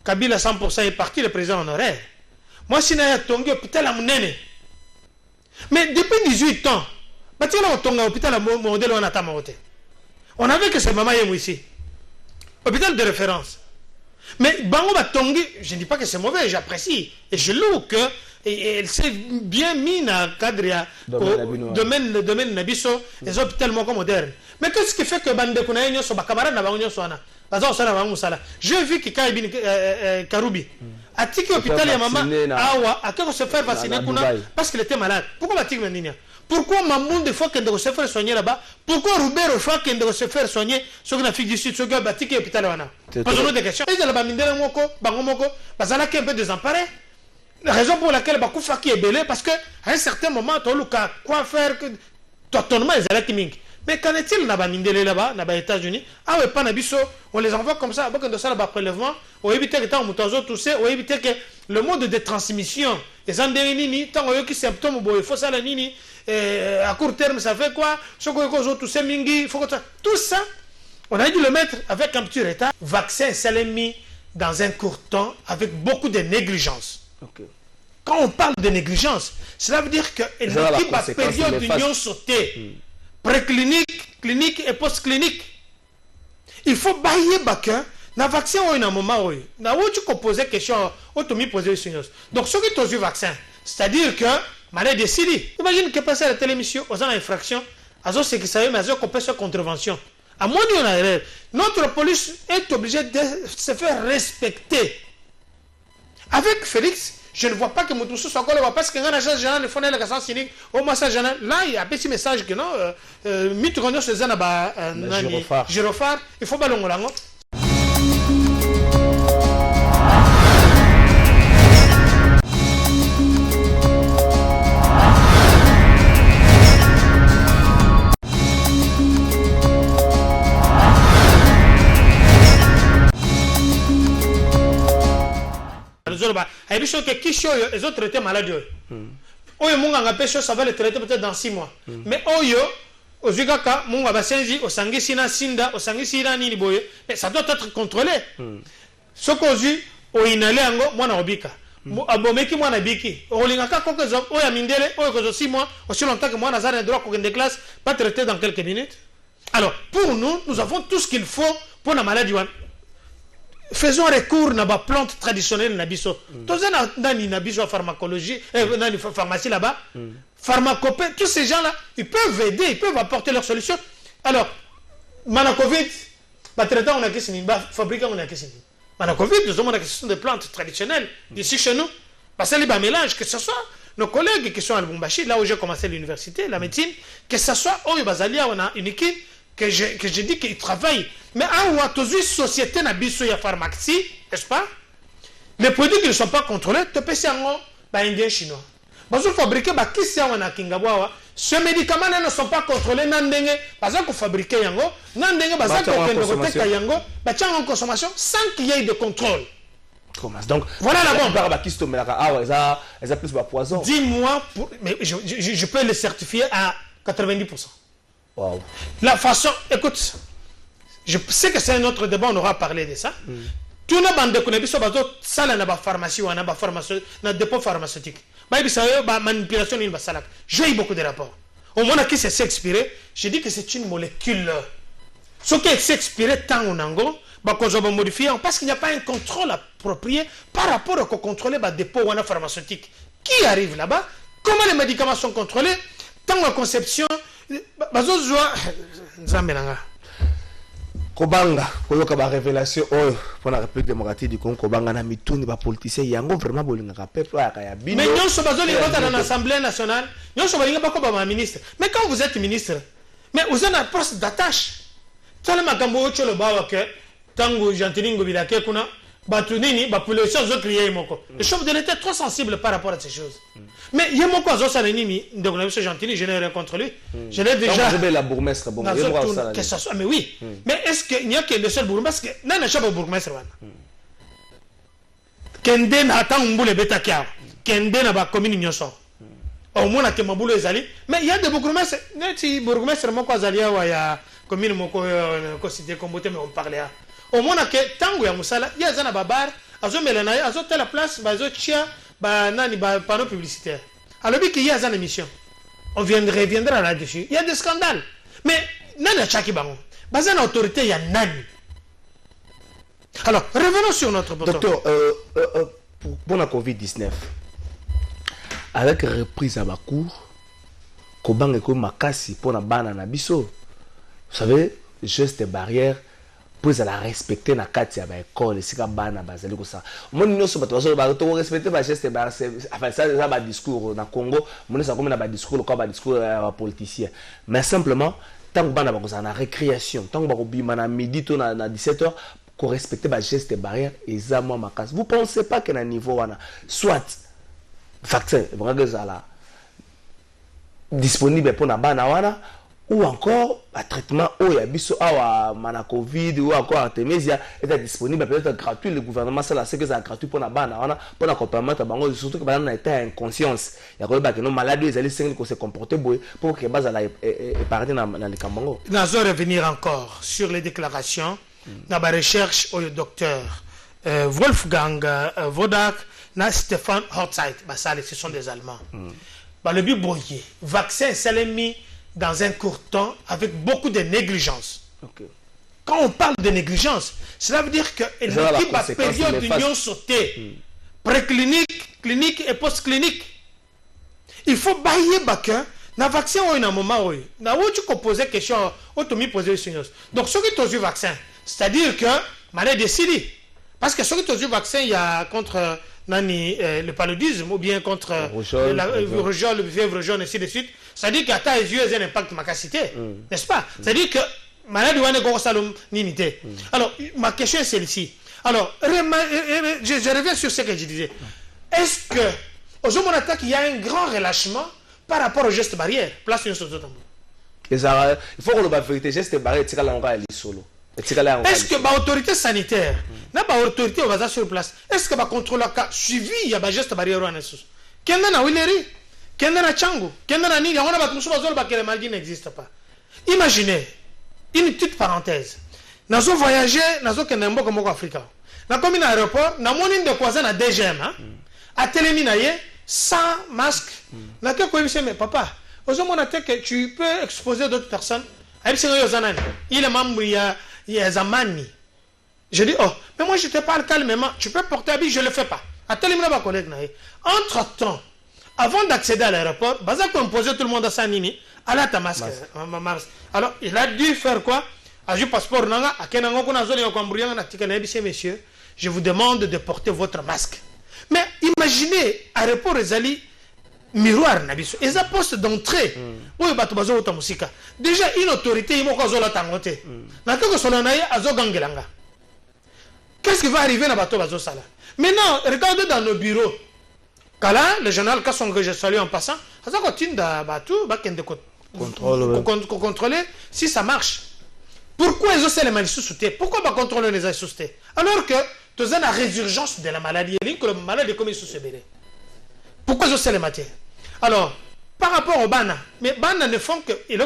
Kabila 100% est parti, le président honoraire. Moi, si je suis à l'hôpital à Mounene. Mais depuis 18 ans, on avait que ce maman ici. Hôpital de référence. Mais Bango Batongi, je ne dis pas que c'est mauvais, j'apprécie. Et je loue qu'elle s'est bien mise dans le cadre du domaine Nabiso, les hôpitaux modernes. Mais qu'est-ce qui fait que Bandekounaï sont mes camarades j'ai vu que Karoubi a tiqué l'hôpital et maman a se faire vacciner parce qu'il était malade. Pourquoi va t-il pourquoi Mamoun des fois qu'elle doit se faire soigner là-bas? Pourquoi Robert des fois qu'elle doit se faire soigner sur l'Afrique du Sud, sur le ticket l'hôpital là-bas? Posons-nous des questions. Et de la Bamindela Moko, Bangomoko, Bazala qui est un peu désemparé. La raison pour laquelle Bakoufa qui est belé, parce qu'à un certain moment, tu as quoi faire que totalement les électroniques. Mais qu'en est-il là-bas, dans les États-Unis? Ah oui, pas Nabiso, on les envoie comme ça, avec un dossier de prélèvement, on évite que tant moutazo tout ça, on évite que le mode de transmission, les endérinini, tant qu'il y a des symptômes, il faut ça la nini, à court terme, ça fait quoi? Tout ça, mingi, tout ça, on a dû le mettre avec un petit retard. Vaccin, ça l'est mis dans un court temps avec beaucoup de négligence. Okay. Quand on parle de négligence, cela veut dire que l'équipe a période d'union sautée. Préclinique, clinique et post-clinique. Il faut bailler baquin. Na vaccin ou un moment où na où tu posais question, où tu m'y posais une. Donc ceux qui ont eu vaccin, c'est-à-dire que malade décide. Imagine que passer à la télévision aux infractions, à ce qui savait mais à qu'on peut faire contravention. À moins d'une erreur, notre police est obligée de se faire respecter. Avec Félix, je ne vois pas que Moutoussou soit encore là parce que un agent général ne fait pas la cassation cynique au massage général. Là, il y a un petit message que non, Mitouronio se zanaba Girofard, il faut ballon là. Il y a des choses qui sont les autres traités maladies. Oyo munga ngapesho ça va le traiter peut-être dans 6 mois. Mais oyo ozigaka munga basenzi osangisi na sinda osangisi na nini boye, mais ça doit être contrôlé. Sokozi oinale yango mwana obika. Abomeki mwana biki. Olingaka kokezo oya mindele oyo kozo 6 mois, aussi longtemps que mwana zana droit ko de classe pas traité dans quelques minutes. Alors, pour nous, nous avons tout ce qu'il faut pour la maladie. Faisons recours à la plante traditionnelle nabiso. Tous les nabiso pharmacologie, pharmacie là-bas, pharmacopée, tous ces gens-là, ils peuvent aider, ils peuvent apporter leurs solutions. Alors, Manakovit, traitant on a qu'est-ce qu'il fabriquant on a qu'est-ce qu'il Manakovit, nous avons la question des plantes traditionnelles d'ici chez nous. Parce que les mélanges, que ce soit nos collègues qui sont à Lubumbashi, là où j'ai commencé l'université, la médecine, que ce soit au Bazalia, on a une équipe que je dis qu'ils travaillent. Mais en Ouattouzui, société n'a biso ya pharmacie, n'est-ce pas? Les produits qui ne sont pas contrôlés, tu peux faire un indien chinois. Parce que fabriquer, ces médicaments ne sont pas contrôlés, parce que fabriquer yango, en consommation sans qu'il y ait de contrôle. Donc, voilà la bombe. Elles ont plus de poison. Dis-moi, mais je peux le certifier à 90%. Wow. La façon, écoute, je sais que c'est un autre débat, on aura parlé de ça. Tout le monde connaît ça, ça là, la pharmacie ou un dépôt pharmaceutique. Manipulation, j'ai eu beaucoup de rapports. Au moment qui s'est expiré, j'ai dit que c'est une molécule. Ce qui s'est expiré tant en ango, modifié parce qu'il n'y a pas un contrôle approprié par rapport au contrôle des dépôts pharmaceutiques. Qui arrive là-bas? Comment les médicaments sont contrôlés? Tant la conception. Kobanga, koyoka ba révélation pour la République démocratique du Congo, Kobanga na mituni ba politicien yango vraiment bolinga peuple ya bino. Mais nous sommes dans l'Assemblée nationale, nous sommes pas ministre. Mais quand vous êtes ministre, mais vous avez un poste d'attache. Tellement kambo cholo bawa que tango jantiningo bilake kuna batunini ba population zo crier moko. Le chef de l'État est trop sensible par rapport à ces choses. Mais il y a mon quoi ça nini donc on a vu ce gentili, je n'ai rien contre lui. Je l'ai déjà. Je vais la bourgmestre bon. Que ça soit mais oui. Mais est-ce qu'il n'y a que le seul bourgmestre que n'a pas bourgmestre wana. Kende na tambule betakia. Kende na ba commune nyoso. Au moins que mabulo ezali, mais il y a des bourgmestres, neti bourgmestre moko azalia wa ya commune moko ko cité kombote mais on parlait. Au moins que tango ya musala, il y a zana babar azo melana azo telle place bazo tia ba nani ba panneau publicitaire alors qu'il y a une émission on reviendra là-dessus il y a des scandales mais nani chaki bango baza na autorité ya nani. Alors revenons sur notre bouton. Docteur pour la Covid-19 avec reprise à Bakour Kobang et Makasi pour la bana na biso. Vous savez, gestes barrières pour la respecter na kati ya ba école et sika bana bazali ko ça. Mon nous so bato to respecter ba gestes barrières enfin ça ba discours na Congo, mon ça comme na ba discours ko ba discours politicien. Mais simplement tant que bana ba ko ça na récréation, tant que ba ko bima na midi to na 17h ko respecter ba gestes barrières et ça moi makasi. Vous pensez pas que na niveau wana soit vaccin vraiment ça là disponible pour na bana wana ou encore un traitement où il y a biso awa mana Covid ou encore Artemisia est disponible peut-être gratuit le gouvernement ça là c'est que ça gratuit pour na bana wana pour la permettre bango surtout que bana était inconscience il y a que nos maladies ils allaient se comporter pour que base la épargner dans les kambango. Nous allons revenir encore sur les déclarations dans la recherche au docteur Wolfgang Wodak na Stefan Hortzeit ce sont des Allemands. Le but boyer vaccin ça l'est mis dans un court temps avec beaucoup de négligence. Okay. Quand on parle de négligence, cela veut dire que l'équipe a période d'union sautée, préclinique, clinique et post-clinique. Il faut bailler baquin. Na vaccin ou un moment où na où tu poser question, où tu m'y poser une donc ceux qui ont eu vaccin, c'est-à-dire que maladie décide parce que ceux qui ont eu vaccin il y a contre le paludisme ou bien contre la rougeole, le fièvre jaune, ainsi de suite. C'est-à-dire qu'il y a les yeux un impact ma capacité, n'est-ce pas? C'est-à-dire que maladie ou un alors, ma question est celle-ci. Alors, je reviens sur ce que je disais. Est-ce que, aujourd'hui, on attaque, il y a un grand relâchement par rapport aux gestes barrières? Place une chose il faut que la vérité, gestes barrières, c'est que solo. Est-ce que l'autorité sanitaire, l'autorité sur place, est-ce que le contrôle a suivi il y geste barrière ou un sous? Qu'est-ce que Willeri? Qu'est-ce que Changu? Qu'est-ce que Nili? On a que les maladies n'existent pas. Imaginez, une petite parenthèse. Nous avons voyagé, nous avons fait un peu comme Afrique. Nous avons mis un aéroport, nous avons mis un DGM, à Téléminaye, sans masque. Nous avons dit, mais papa, que tu peux exposer d'autres personnes. Il est membre, il y a Zamani. Je dis, oh, mais moi je te parle calmement, tu peux porter habit, je ne le fais pas. Entre-temps, avant d'accéder à l'aéroport, Bazak imposait tout le monde à Sanini, à la masque. Alors, il a dû faire quoi? À du passeport, messieurs, je vous demande de porter votre masque. Mais imaginez, aéroport Ezali, miroir nabiso et ça poste d'entrée oui bato bazo ta musika déjà une autorité il moko zola tangote na toko solana ya azo gangelanga qu'est-ce qui va arriver na bato bazo sala maintenant regardez dans nos bureaux kala le journal Kasson que je salue en passant ça continue da bato ba kende contrôler si ça marche. Pourquoi ils ont ces maladies sous-souté? Pourquoi pas contrôler les sous-souté alors que tu as la résurgence de la maladie et que la maladie comme sous sebéré? Pourquoi ils ont ces matières? Alors, par rapport au Bana, mais Bana ne font que. On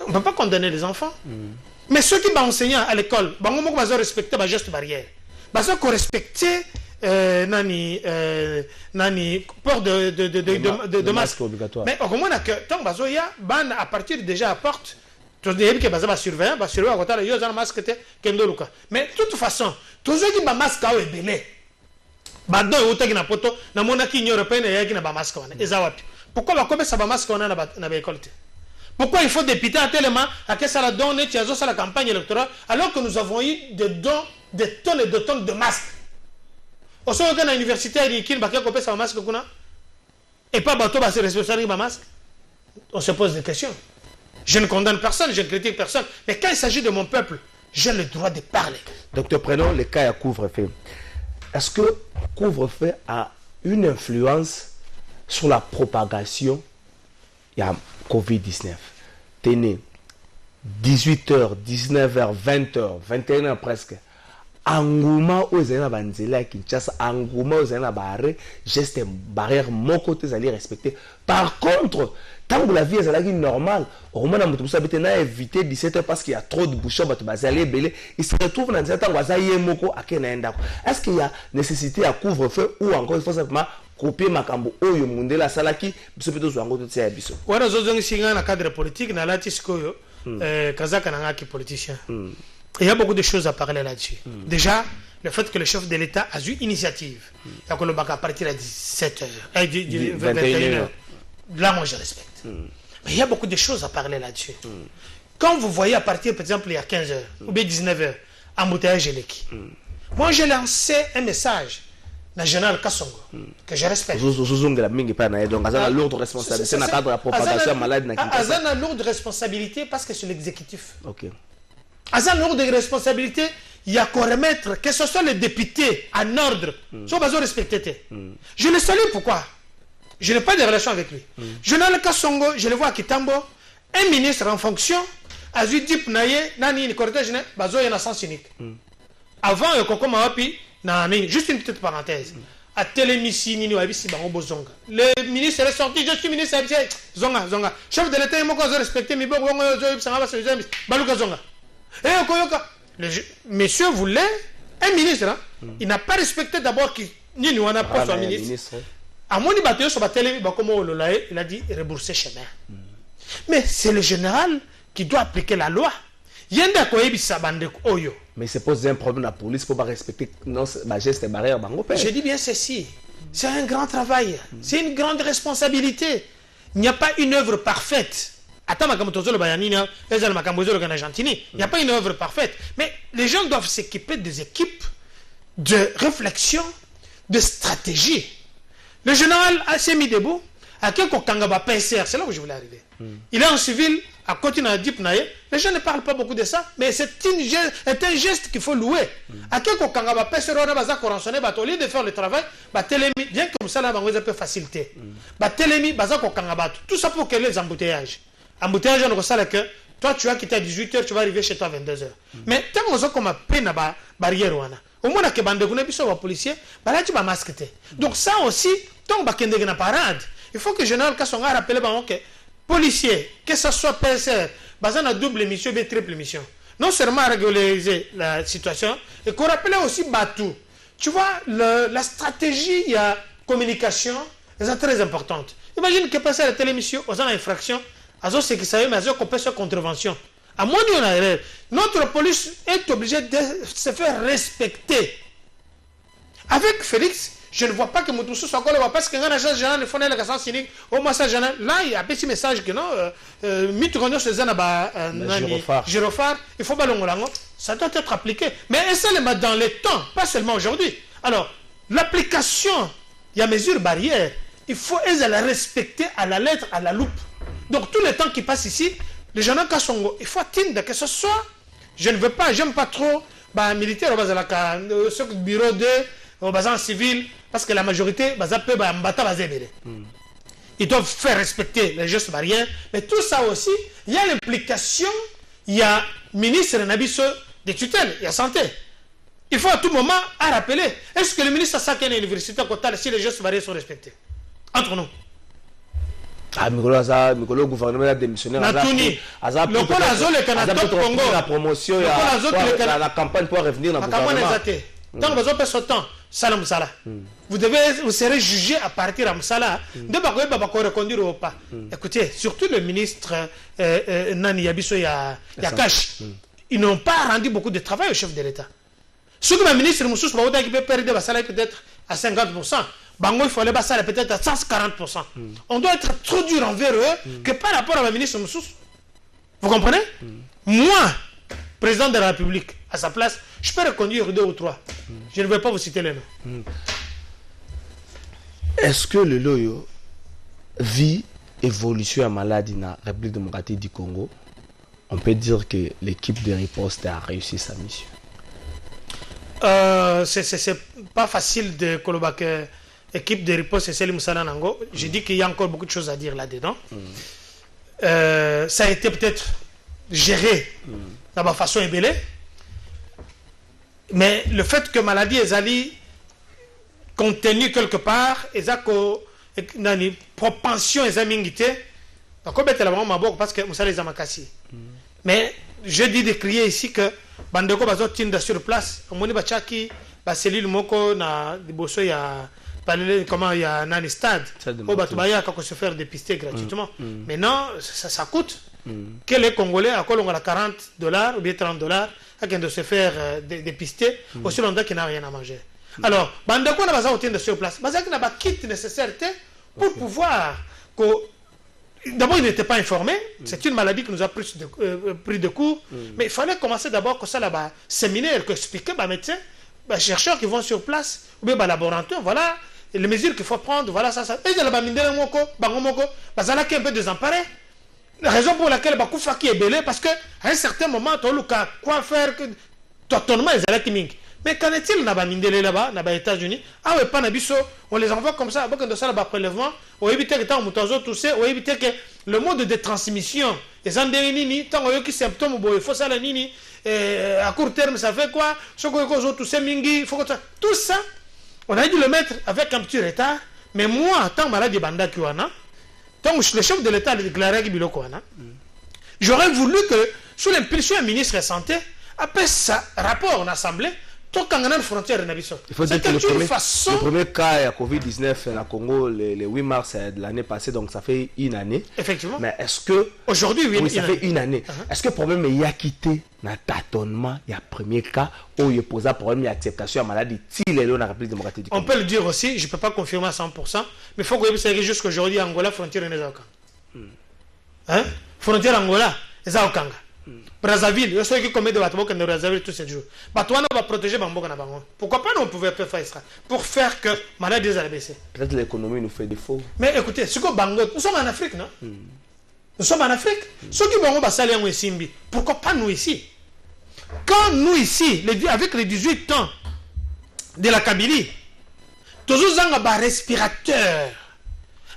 ne peut pas condamner les enfants. Mais ceux qui vont enseigner à l'école, ils vont respecter les gestes barrières. Ils vont respecter port de masque obligatoire. Mais au moins, tant que y a Bana à partir déjà à porte, tu dis que tu vas surveiller, à côté de la masque, mais de toute façon, tous ceux qui ont un masque à eux, bado utaki na poto na mona ki européenne yaki na ba masque wana ezawapi pourquoi ba komesa ba masque wana na ba école? Pourquoi il faut députer tellement à que ça la donne tu as la campagne électorale alors que nous avons eu des tonnes et de tonnes de masques au sein de l'université qui ba komesa ba masque kuna et pas bato ba se responsable ba masque? On se pose des questions. Je ne condamne personne, je ne critique personne, mais quand il s'agit de mon peuple, j'ai le droit de parler. Docteur, prenons le cas à couvre-feu. Est-ce que couvre-feu a une influence sur la propagation de la COVID-19? Tenez, 18h, 19h, 20h, 21h presque. engouement aux zéna banzela Kinshasa, engouement aux zéna barré, geste barrière mon côté allez respecter. Par contre, tant que la vie est normale, au moins on peut éviter 17h parce qu'il y a trop de bouchons, il se retrouve dans un temps où est-ce qu'il y a nécessité à couvre-feu ou encore il faut simplement copier Makambo Oyo Mundela Salaki, ce peut être un autre service. Voilà, nous avons un cadre politique, dans la Tiscoyo, Kazaka Nangaki politicien. Il y a beaucoup de choses à parler là-dessus. Déjà, le fait que le chef de l'État a eu initiative, il y a que le bac à partir à 17h, 21h. Là, moi, je respecte. Mais il y a beaucoup de choses à parler là-dessus. Quand vous voyez à partir, par exemple, il y a 15h ou bien 19h, embouteillage électrique. Moi, j'ai lancé un message dans le général Kassongo, que je respecte. Donc, il a lourde responsabilité dans le cadre de la propagation malade. Il a lourde responsabilité parce que c'est l'exécutif. Ok. Il a lourde responsabilité, il y a qu'à remettre, que ce soit les députés en ordre, soit besoin de respecter. Je le salue, pourquoi? Je n'ai pas de relation avec lui. Général Kassongo, je le vois à Kitambo, un ministre en fonction, a eu dit Pnaye, Nani, le cortège, il y a un sens unique. Avant, il y a juste une petite parenthèse. À Télémissi, le ministre est sorti, je suis ministre, Zonga, Zonga. Chef de l'État, il m'a respecté, mais bon, Balouka Zonga. Et le monsieur voulait un ministre, hein? Il n'a pas respecté d'abord qu'il n'y en a pas son ministre. À mon niveau, sur la télé, il a dit rembourser chemin. Mais c'est le général qui doit appliquer la loi. Mais c'est pose un problème la police pour pas respecter nos gestes et barrières. Je dis bien ceci. C'est un grand travail. C'est une grande responsabilité. Il n'y a pas une œuvre parfaite. Il n'y a pas une œuvre parfaite. Mais les gens doivent s'équiper des équipes de réflexion, de stratégie. Le général s'est mis debout. À quelqu'un PCR, c'est là où je voulais arriver. Il est en civil, à côté de Dipnaye. Les gens ne parlent pas beaucoup de ça, mais c'est un geste qu'il faut louer. À quelqu'un PCR, on a corançonné, au lieu de faire le travail, bien comme ça, on peut faciliter. Tout ça pour que les embouteillages. Embouteillage, on sait que toi, tu as quitté à 18h, tu vas arriver chez toi à 22h. Mais tant qu'on a peine à barrière, au moins, que les policiers, tu vas masquer. Donc, ça aussi, tant que tu as parade, il faut que le général Kassonga rappelle que policiers, que ce soit PSR, basé en double mission ou triple mission, non seulement régulariser la situation, et qu'on rappelle aussi Batou. Tu vois, la stratégie, il y a communication, c'est très importante. Imagine que passer à la télémission aux infractions, à ce qui savait, mais à ce qu'on peut faire contravention. À mon avis, notre police est obligée de se faire respecter. Avec Félix, je ne vois pas que Moutoussou soit encore là, parce que quand l'agence générale de Fonel, la cynique, au massage général, là, il y a un petit message que non, Mitronio se Girofard, il faut pas l'ongolango, ça doit être appliqué. Mais seulement dans les temps, pas seulement aujourd'hui. Alors, l'application, il y a mesures barrières, il faut la respecter à la lettre, à la loupe. Donc, tout le temps qui passe ici, les gens de Kassongo, il faut atteindre que ce soit, je ne veux pas, j'aime pas trop, militaire, ce bureau de, en civil, parce que la majorité, ils doivent faire respecter les gestes barrières, mais tout ça aussi, il y a l'implication, il y a ministre Nabiso de tutelle, il y a santé. Il faut à tout moment à rappeler, est-ce que le ministre a ça qu'une université à côté si les gestes barrières sont respectés? Entre nous. Ah, le gouvernement a démissionné. La promotion, la campagne pour revenir dans le gouvernement. Tant que vous avez ce temps, vous serez jugé à partir de Msala. Reconduire ou pas. Écoutez, surtout le ministre Nani Yabiso Yakash, ils n'ont pas rendu beaucoup de travail au chef de l'État. Ce que le ministre Moussous qui peut perdre le salaire peut-être à 50%. Bango, il faut aller passer peut-être à 140%. On doit être trop dur envers eux que par rapport à la ministre Moussous. Vous comprenez? Moi, président de la République, à sa place, je peux reconduire 2 ou 3. Je ne vais pas vous citer les noms. Est-ce que le Loyo vit évolution à maladie dans la République démocratique du Congo? On peut dire que l'équipe de riposte a réussi sa mission. C'est pas facile de collaborer. Équipe de riposte et Selim Nango. Je dis qu'il y a encore beaucoup de choses à dire là-dedans. Ça a été peut-être géré de ma façon ébélée. Mais le fait que maladie est allée contenue quelque part, et ça une propension est amingité, donc on la vraiment mabok parce que vous savez les amakasi. Mais je dis de crier ici que bandeko bazo tinda sur place, on moni bachaki ba cellule moko na diboso ya comment il y a un stade où Batubaya a se faire dépister gratuitement. Mais non, ça coûte. Que les Congolais à quoi on a $40 ou bien $30 à de se faire dépister aussi longtemps qu'il n'a rien à manger. Alors, Bandeko n'a pas besoin de sur place. Bazak n'a pas kit nécessaire pour pouvoir. D'abord, il n'était pas informé. C'est une maladie qui nous a pris de court. Mais il fallait commencer d'abord que ça là-bas, séminaire, expliquer aux médecins, aux chercheurs qui vont sur place, ou bien aux laboratoires, voilà. Et les mesures qu'il faut prendre, voilà ça. Et il y a un peu désemparé. La raison pour laquelle Bakoufaki est belé, parce qu'à un certain moment, tu as quoi faire, totalement, ils allaient timing. Mais qu'en est-il là-bas, dans les États-Unis? Ah oui, pas Nabiso, on les envoie comme ça, on ça là-bas prélèvement, on évite que tant on évite que le mode de transmission, les endérini, tant qu'il y a des symptômes, il faut ça, à court terme, ça fait quoi? Tout ça, on a dû le mettre avec un petit retard, mais moi, tant malade de Banda Kiwana, tant le chef de l'État a déclaré qu'il j'aurais voulu que, sous l'impulsion du ministre de la Santé, après ça, rapport en assemblée, il faut dire que le premier cas de Covid-19 au Congo, le 8 mars de l'année passée, donc ça fait une année. Effectivement. Mais est-ce que... Aujourd'hui, oui, ça fait une année. Est-ce que le problème est quitté dans le tâtonnement, il y a premier cas, où il pose un problème d'acceptation de la maladie, s'il est là dans la République démocratique du Congo? On peut le dire aussi, je ne peux pas confirmer à 100%, mais il faut que vous sachiez jusqu'aujourd'hui, Angola, frontière n'est pas au frontière Angola, n'est pas au Brazzaville, il y a ceux qui commettent des bâtiments qui Brazzaville tous ces jours. Batouana va protéger Bamboka na Bango. Pourquoi pas nous on pouvait faire ça? Pour faire que maladie allait baisser. Peut-être l'économie nous fait défaut. Mais écoutez, ce que Bango, nous sommes en Afrique, non? Nous sommes en Afrique. Ceux qui vont passer en Simbi, pourquoi pas nous ici? Quand nous ici, avec les 18 ans de la Kabylie, tous nous avons un respirateur.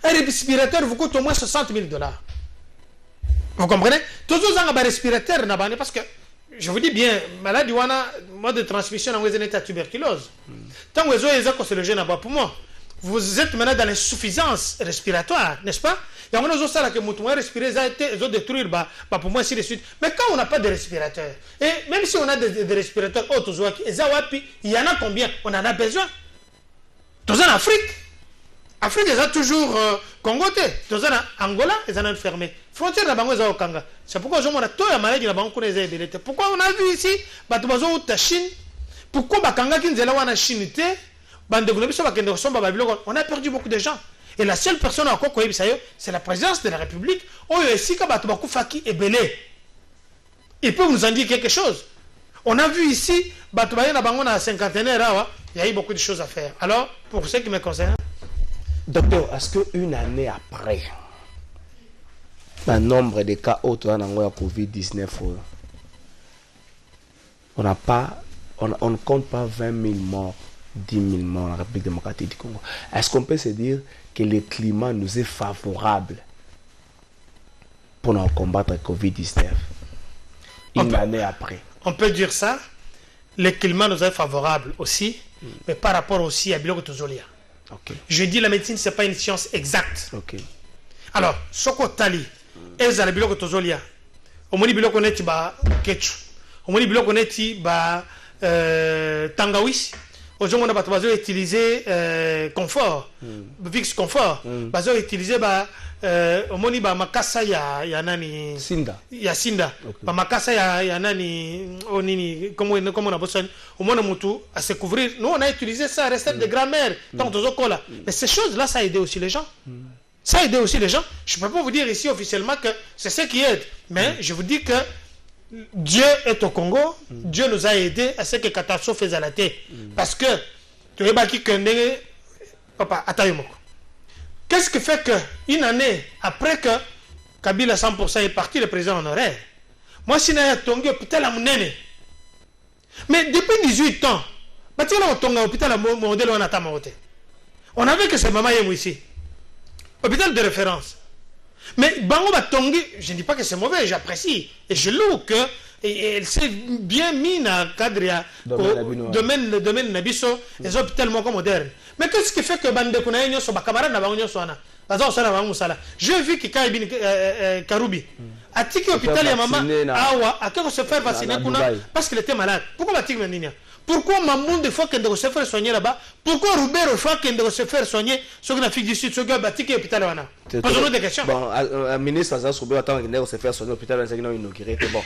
Un respirateur vous coûte au moins $60,000. Vous comprenez? Tous les gens ont un respirateur parce que, je vous dis bien, maladie, mode de transmission dans la tuberculose. Tant que vous avez le gène à poumon, vous êtes maintenant dans l'insuffisance respiratoire, n'est-ce pas? Il y a des gens qui ont respiré, ils ont détruit le poumon, ainsi de suite. Mais quand on n'a pas de respirateur, et même si on a des respirateurs, il y en a combien? On en a besoin. Tous en Afrique. Afrique, ils ont toujours Congoté. Tous en Angola, ils ont fermé. Frontière de Bango, ils ont Kanga. C'est pourquoi on a tout la maladie de Bango, pourquoi on a vu ici, la Chine, pourquoi Bakanga qui nous a la Chine, on a perdu beaucoup de gens. Et la seule personne encore qui c'est la présidence de la République. Oh, ici, quand Faki est belé. Il peut nous en dire quelque chose. On a vu ici, Bango na cinquantenaire, il y a eu beaucoup de choses à faire. Alors, pour ce qui me concerne, docteur, est-ce qu'une année après, le nombre de cas autour de la COVID-19, on ne compte pas 20 000 morts, 10 000 morts dans la République démocratique du Congo. Est-ce qu'on peut se dire que le climat nous est favorable pour nous combattre la COVID-19 une année après? On peut dire ça. Le climat nous est favorable aussi, mais par rapport aussi à Biloko Tozolia. Okay. Je dis la médecine, ce n'est pas une science exacte. Okay. Alors, Soko Tali, Ezala Biloko Tozolia, Omoni Biloko Neti ba Ketchu, Omoni Biloko Neti ba Tangawis, aujourd'hui on a besoin d'utiliser confort, Vix confort, besoin d'utiliser Omoni ba Makasa ya nani Sinda. Ya Sinda. Ba Makasa ya nani onini comment on a besoin au moins mutu à se couvrir. Nous on a utilisé ça recette de grand-mère tant aux cola. Mais ces choses là ça a aidé aussi les gens. Ça a aidé aussi les gens. Je ne peux pas vous dire ici officiellement que c'est ce qui aide, mais je vous dis que Dieu est au Congo. Dieu nous a aidés à ce que catastrophe faisait la tête. Parce que tu es baki que papa atayomoko. Qu'est-ce qui fait qu'une année après que Kabila 100% est parti, le président honoraire, moi, si je suis tombé à l'hôpital à Mounene, mais depuis 18 ans, on a l'hôpital à modèle on a vu que c'est maman ici. Hôpital de référence. Mais Bango Batongi, je ne dis pas que c'est mauvais, j'apprécie. Et je loue que elle s'est bien mis dans le cadre du domaine Nabiso, les hôpitaux tellement modernes. Mais qu'est-ce qui fait que Bande Kunaïnyo soit camarade n'a pas j'ai vu que Kaibin Karoubi a tiqué l'hôpital et maman Awa a quelque se faire vacciner parce qu'il était malade. Pourquoi va tiquer maintenant? Pourquoi Mamoun des fois qu'elle doit se faire soigner là-bas? Pourquoi Roubert fois qu'elle doit se faire soigner sur l'Afrique du Sud, sur l'hôpital l'hôpital là-bas? Posons-nous des questions. Bon, un ministre Azaz Roubert attend qu'elle doit se faire soigner l'hôpital là-bas, c'est inauguré. Bon.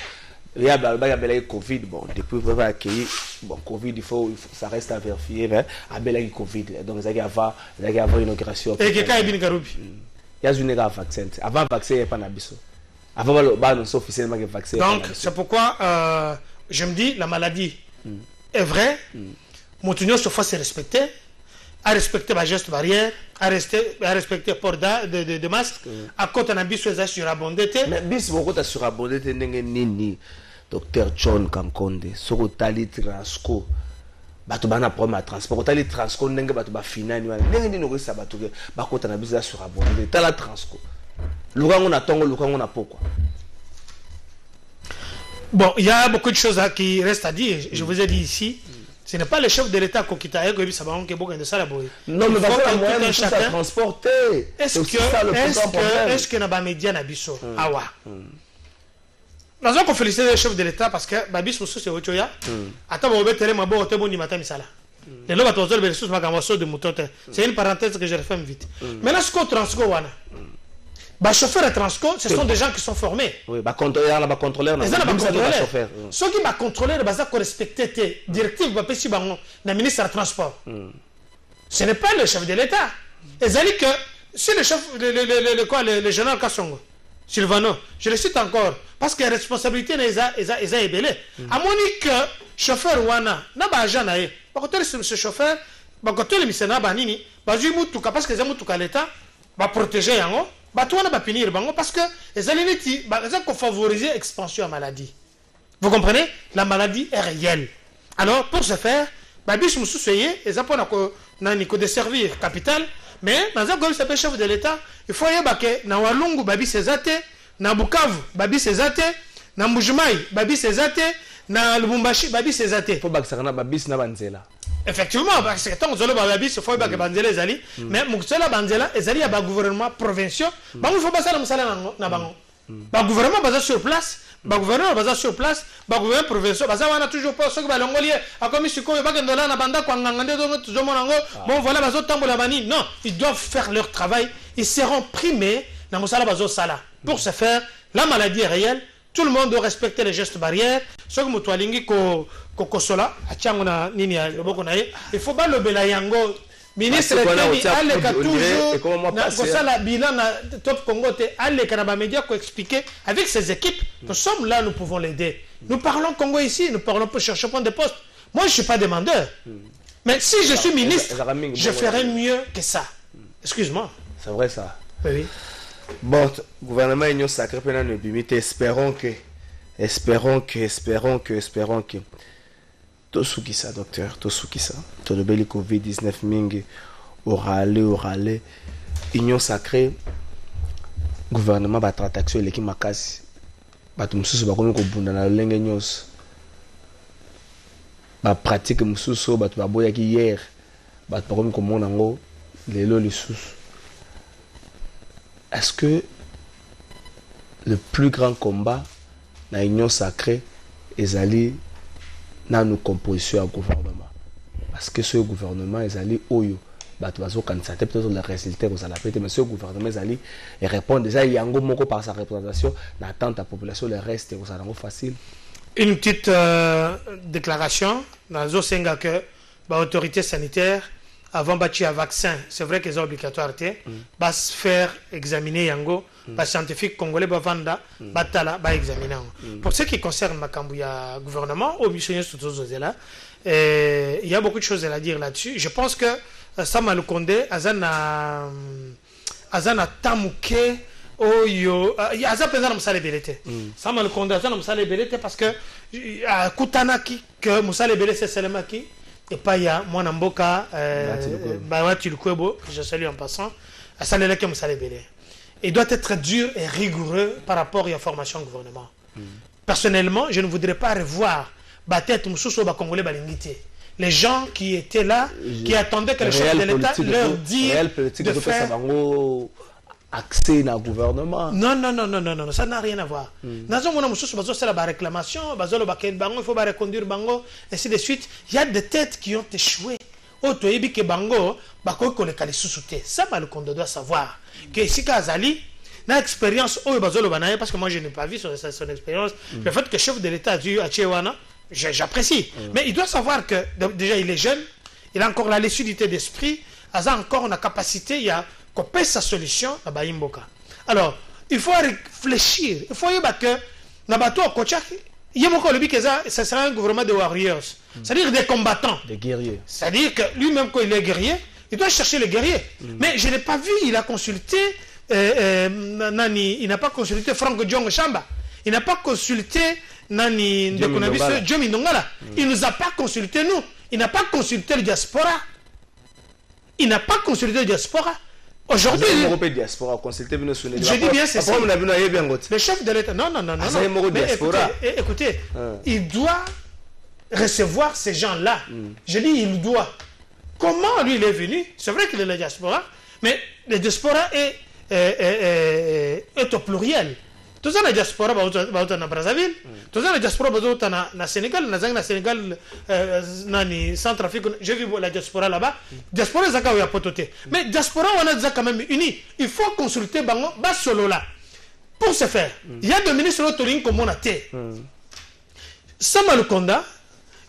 Il y a le Covid, bon, depuis qu'on va accueillir, bon, Covid, ça reste à vérifier, mais il y a le Covid, donc il y a une inauguration. Et quelqu'un est bien Karoubi. Il y a une vaccin. Avant le vaccin, il n'y a pas d'abissou. Avant le annoncer officiellement le vaccin. Donc, c'est pourquoi je me dis, la maladie est vraie, Moutinho se fasse respecter, à respecter ma geste barrière, à respecter le port de masque, à côté d'un bis sur abondé. Mais bis, beaucoup de sur abondé, nini. Docteur John Kankonde, sur Tali Transco, bato bana problème à transport, Tali Transco, n'engue bato ba finani, n'engue n'engue ça bato que bako tana bizarre sur abondé, Tala Transco. Lukango na tongo, lukango na pourquoi. Bon, il y a beaucoup de choses qui restent à dire. Je vous ai dit ici, ce n'est pas le chef de l'État qui a dit ça va manquer beaucoup de ça là. Non, mais parce que la moyenne de chacun transporter. Est-ce que n'a pas média na biso? Awa. Nous avons félicité le chef de l'État parce que Babis Moussou c'est Ochoya. Attends, on va télé ma boîte, on va bon matin misala. Les lois à les ressources magamoso de mouton. C'est une parenthèse que je referme vite. Maintenant, ce qu'on transco wana. Bah chauffeur et transco, ce sont des gens qui sont formés. Oui, bah contrôleur, bah contrôleur. Les gens bah contrôleur. Ceux qui bah contrôleur, bah ça correspecter tes directives, bah péchi bah na ministre du transport. Ce n'est pas le chef de l'État. Et ça dit que si le chef, le général Kassongo, Sylvano, je le cite encore, parce que la responsabilité est ébélée. À mon avis que chauffeur wana, n'a pas agent naé. Bah quand ce chauffeur, bah quand le missionnaire bah nini, bah j'ai moutuka parce que j'ai moutuka l'État, bah protéger yango. Bah toi on va punir bango parce que les alinétis bah ça qu'on favoriser l'expansion de la maladie. Vous comprenez? La maladie est réelle. Alors pour ce faire, bah bis moussou soyez et ça pour na ko desservir capital, mais dans un comme s'appelle chef de l'État, il faut y que na Walungu babi sezate, na Bukavu babi sezate, na Mbujimai babi sezate, na Lubumbashi babi sezate. Faut que ça na babi na banzela. Effectivement, parce que tant que le babi se faut que banzela ezali, mais muksela banzela ezali à gouvernement provincial, bah il faut pas ça na musala na bango. Bah gouvernement basé sur place, bah gouvernement basé sur place, bah gouvernement provincial, bah ça on a toujours pas ce que balongolier a commis ce qu'on va gagner na banda kwa ngangande do zomonango. Bon voilà bazo tambola bani. Non, ils doivent faire leur travail, ils seront primés na musala bazo sala. Pour ce faire, la maladie est réelle. Tout le monde doit respecter les gestes barrières. Ce que nous lingi ko sola, achangona nini ya loboko na ye. Il faut pas le belayango. Ministre Temi Aleka toujours na kosala bilan na Top Congo te Aleka na ba média ko expliquer avec ses équipes. Nous sommes là, nous pouvons l'aider. Nous parlons Congo ici, nous parlons pour chercher point de poste. Moi, je suis pas demandeur. Mais si je suis ministre, je ferai mieux que ça. Excuse-moi. C'est vrai ça. Oui. Bon, gouvernement union sacré pendant le bimite, espérons que tout ce qui ça docteur, tout ce qui ça, tout le bel Covid-19 mingi orale union sacré gouvernement va traiter action l'équipe makasi batu mususu bakomi ko bunda na lenge nyos ba pratique mususu batu baboya ki hier batu bakomi ko mona ngo lelo lisusu. Est-ce que le plus grand combat dans l'union sacrée est allé dans nos compositions au gouvernement? Parce que ce gouvernement est allé au yo. Peut-être le résultat que ça l'a pété, mais ce gouvernement est allé et répond déjà il y a un mot par sa représentation, n'attend la population, le reste ça rend facile. Une petite déclaration dans Zosenga que l'autorité sanitaire avant bâtir un vaccin, c'est vrai qu'ils ont obligatoire, va se faire examiner yango, les scientifiques congolais vanda, batala, va examiner. Pour ce qui concerne Makambouya gouvernement, au missionnaire là, il y a beaucoup de choses à dire là-dessus. Je pense que Sama Lukonde, Azana Tamuke, Oyo, Azana Penzana Moussa Lebelete. Sama Lukonde, Azana Moussa Lebelete parce que Kutanaki, que Moussa Lebelete, c'est seulement qui. Et pas il y a mon amboka, je salue en passant, à Saleleke Moussa Lebele. il doit être dur et rigoureux par rapport à la formation du gouvernement. Personnellement, je ne voudrais pas revoir Batet Moussousso Congolais Balingité. Les gens qui étaient là, qui attendaient que le chef de l'État leur dise de faire... accès au gouvernement. Non, ça n'a rien à voir. Dans un moment où c'est la réclamation, il faut reconduire Bango, ainsi de suite. Il y a des têtes qui ont échoué. Bango, ça, on doit savoir que si Kazali n'a expérience, parce que moi je n'ai pas vu son expérience, le fait que le chef de l'État à Tchéwana, j'apprécie. Mais il doit savoir que déjà il est jeune, il a encore la lucidité d'esprit, il a encore une capacité, il y a qu'on paie sa solution à Baïmboka. Alors, il faut réfléchir. Il faut que Nabato Kochak, ça sera un gouvernement de warriors. C'est-à-dire des combattants. Des guerriers. C'est-à-dire que lui-même, quand il est guerrier, il doit chercher les guerriers. Mais je n'ai pas vu, il a consulté, il n'a pas consulté Franck Djong Chamba. Il n'a pas consulté Djomi Ndongala. Il ne nous a pas consulté nous. Il n'a pas consulté le diaspora. Il n'a pas consulté le diaspora. Aujourd'hui, je dis bien c'est ça. Le chef de l'État, non. Mais écoutez, il doit recevoir ces gens-là. Je dis il doit. Comment lui il est venu? C'est vrai qu'il est le diaspora, mais le diaspora est au pluriel. Tout ça, la diaspora, en Brazzaville, tout ça, la diaspora, en Sénégal, na Sénégal, Centrafrique, j'ai vu la diaspora là-bas. Diaspora, c'est quand il y a pototé. Mais diaspora, on a déjà quand même uni. Il faut consulter Bango, bas solo là. Pour ce faire, il y a deux ministres autorisés comme on a été. Sama Konda,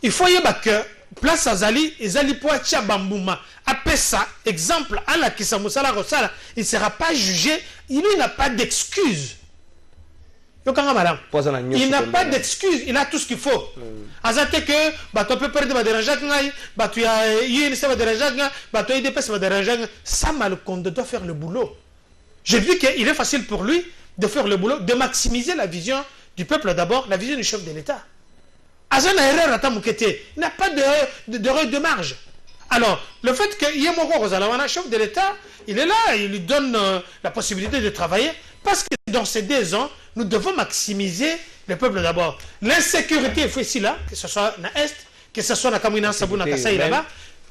il faut y avoir que place Azali, Azali Poatia Bambouma, après ça, exemple, à la Kisamoussala Rosala, il ne sera pas jugé, il n'a pas d'excuse. Il n'a pas d'excuse, il a tout ce qu'il faut. Azate que, tu peux perdre ma dérangeant, tu as une ça va déranger, tu as IDP ça va déranger. Sama Konda doit faire le boulot. J'ai vu qu'il est facile pour lui de faire le boulot, de maximiser la vision du peuple d'abord, la vision du chef de l'État. Azan a erreur à Tamoukete, il n'a pas d'erreur de marge. Alors, le fait que Yemoko Rosalawana, chef de l'État, il est là, il lui donne la possibilité de travailler, parce que dans ces 2 ans, nous devons maximiser le peuple d'abord. L'insécurité est ici là, que ce soit dans l'Est, que ce soit dans Kamina Sabouna Kassaï là-bas,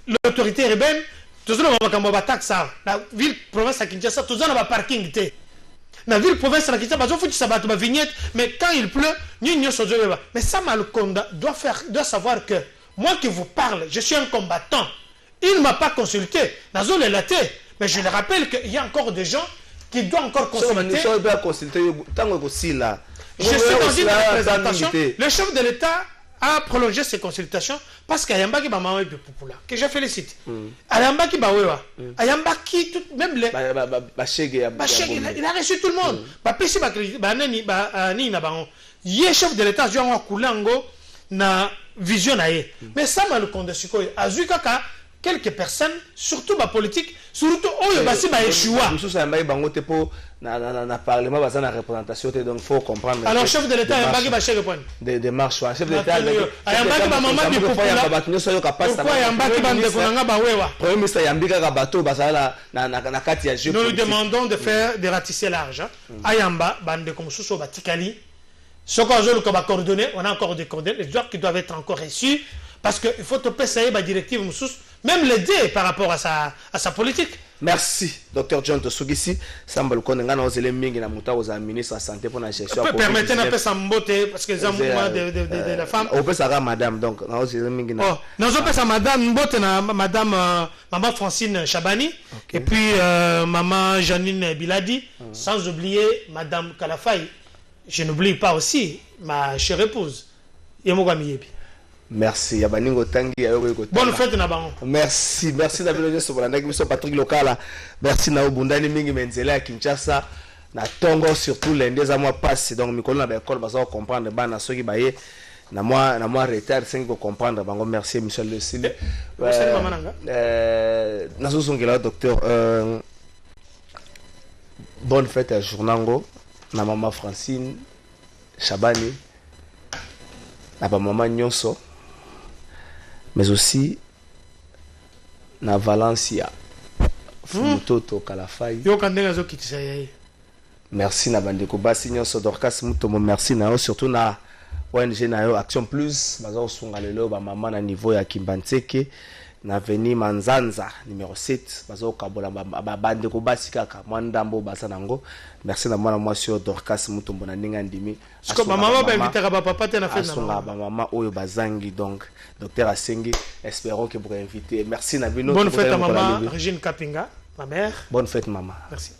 l'autorité urbaine, tout ça, on va taxer la ville, province à Kinshasa, tout ça, on va parking. La ville, province à Kinshasa, il faut que ça batte ma vignette, mais quand il pleut, mais ça, Malkonda doit savoir que moi qui vous parle, je suis un combattant. Il ne m'a pas consulté. Mais je le rappelle qu'il y a encore des gens qui doivent encore consulter. Je suis dans une représentation. Le chef de l'État a prolongé ses consultations parce qu'il y a un qui m'a que je félicite. Il y a un qui m'a même les. Il a reçu tout le monde. Il est chef de l'État, il a vision. Mais ça m'a le compte de quelques personnes, surtout ma politique, surtout où il va échouer. Donc il faut comprendre. Alors chef de l'État, il y a un bagage des démarches. Chef de l'État, il y a un bagage nous lui demandons de ratisser l'argent. Ayamba, bande comme sous Batikali. Ce qu'on a coordonné, on a encore des coordonnées, les droits qui doivent être encore reçus. Parce qu'il faut te payer la directive, même l'aider par rapport à sa politique. Merci, Dr John Tosugisi. Sambal Konenga na ozele mingi na muta oza ministre de la santé pour la gestion. Permettez un peu sa beauté parce que les mouvements de la femme. On peut ça madame donc na ozele mingi na. Oh, na on peut ça madame beauté na madame maman Francine Chabani et puis maman Janine Biladi, sans oublier madame Kalafay. Je n'oublie pas aussi ma chère épouse Yemoga Miyebi. Merci. Bonne fête Nabango. Merci David Sobolanaki, Patrick Lokala. Merci na Obundani mingi Menzela Kinshasa. Na Tongo surtout l'Indé za moi passe donc mikolo na école baza comprendre bana soki baye na moi retard 5 pour comprendre bango merci Michel Le Sile. Nazo songela docteur bonne fête à Journango na maman Francine Chabani na maman Nyonso. Mais aussi na Valencia Futoto Kalafai yo kandenga zo kitisa yayi merci na bandeko basi nyonso Dorcas Mutombo merci na yo surtout na ONG na yo Action Plus bazo sunga lelo ba mama na niveau ya Kimbantseke na veni Manzanza numéro 7 bazo kabola ba bandeko basi kaka mwandambo basa nango merci na mwana mwasi yo Dorcas Mutombo na ninga ndimi siko ba mama ba inviter ba papa te na fête na mama ba mama oyo bazangi donc docteur Asengi espérons que vous inviter merci na bino bonne fête à maman Régine Kapinga ma mère bonne fête maman merci